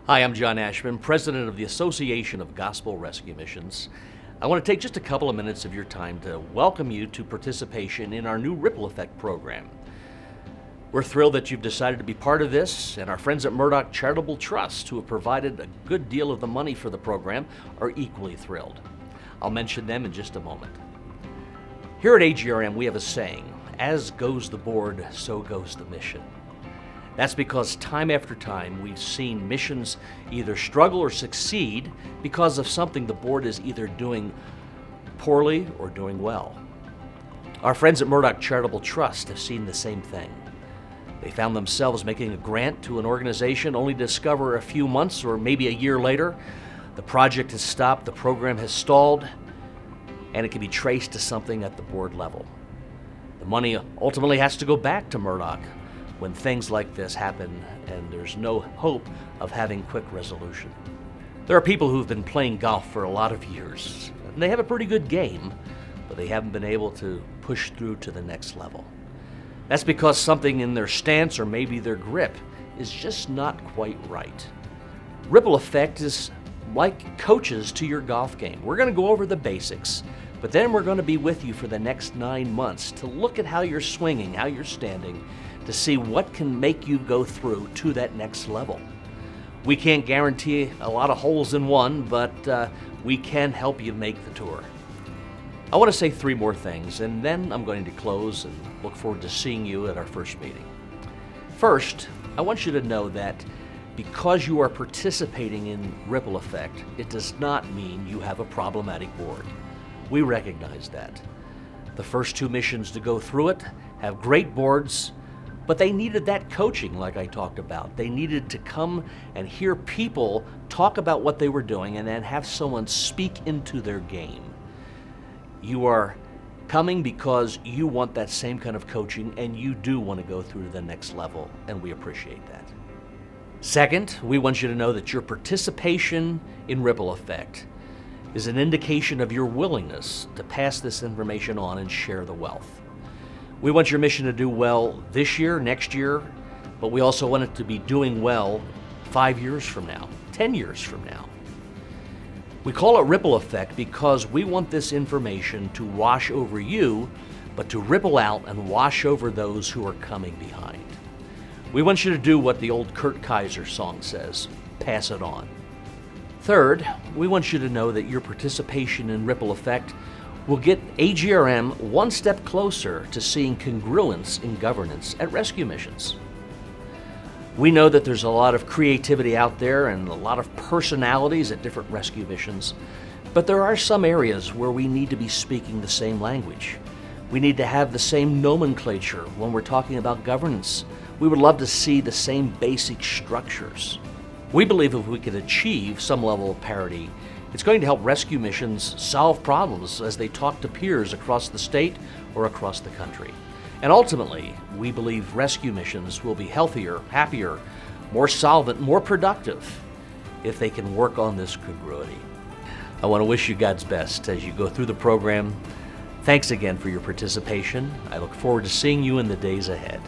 Hi, I'm John Ashman, President of the Association of Gospel Rescue Missions. I want to take just a couple of minutes of your time to welcome you to participation in our new Ripple Effect program. We're thrilled that you've decided to be part of this, and our friends at Murdoch Charitable Trust, who have provided a good deal of the money for the program, are equally thrilled. I'll mention them in just a moment. Here at AGRM, we have a saying, as goes the board, so goes the mission. That's because time after time we've seen missions either struggle or succeed because of something the board is either doing poorly or doing well. Our friends at Murdoch Charitable Trust have seen the same thing. They found themselves making a grant to an organization only to discover a few months or maybe a year later, the project has stopped, the program has stalled, and it can be traced to something at the board level. The money ultimately has to go back to Murdoch when things like this happen and there's no hope of having quick resolution. There are people who've been playing golf for a lot of years, and they have a pretty good game, but they haven't been able to push through to the next level. That's because something in their stance or maybe their grip is just not quite right. Ripple Effect is like coaches to your golf game. We're going to go over the basics, but then we're going to be with you for the next 9 months to look at how you're swinging, how you're standing, to see what can make you go through to that next level. We can't guarantee a lot of holes in one, but we can help you make the tour. I want to say 3 more things, and then I'm going to close and look forward to seeing you at our first meeting. First, I want you to know that because you are participating in Ripple Effect, it does not mean you have a problematic board. We recognize that. The first 2 missions to go through it have great boards, but they needed that coaching like I talked about. They needed to come and hear people talk about what they were doing and then have someone speak into their game. You are coming because you want that same kind of coaching and you do want to go through to the next level, and we appreciate that. Second, we want you to know that your participation in Ripple Effect is an indication of your willingness to pass this information on and share the wealth. We want your mission to do well this year, next year, but we also want it to be doing well 5 years from now, 10 years from now. We call it Ripple Effect because we want this information to wash over you, but to ripple out and wash over those who are coming behind. We want you to do what the old Kurt Kaiser song says, pass it on. Third, we want you to know that your participation in Ripple Effect will get AGRM one step closer to seeing congruence in governance at rescue missions. We know that there's a lot of creativity out there and a lot of personalities at different rescue missions, but there are some areas where we need to be speaking the same language. We need to have the same nomenclature when we're talking about governance. We would love to see the same basic structures. We believe if we could achieve some level of parity, it's going to help rescue missions solve problems as they talk to peers across the state or across the country. And ultimately, we believe rescue missions will be healthier, happier, more solvent, more productive if they can work on this congruity. I want to wish you God's best as you go through the program. Thanks again for your participation. I look forward to seeing you in the days ahead.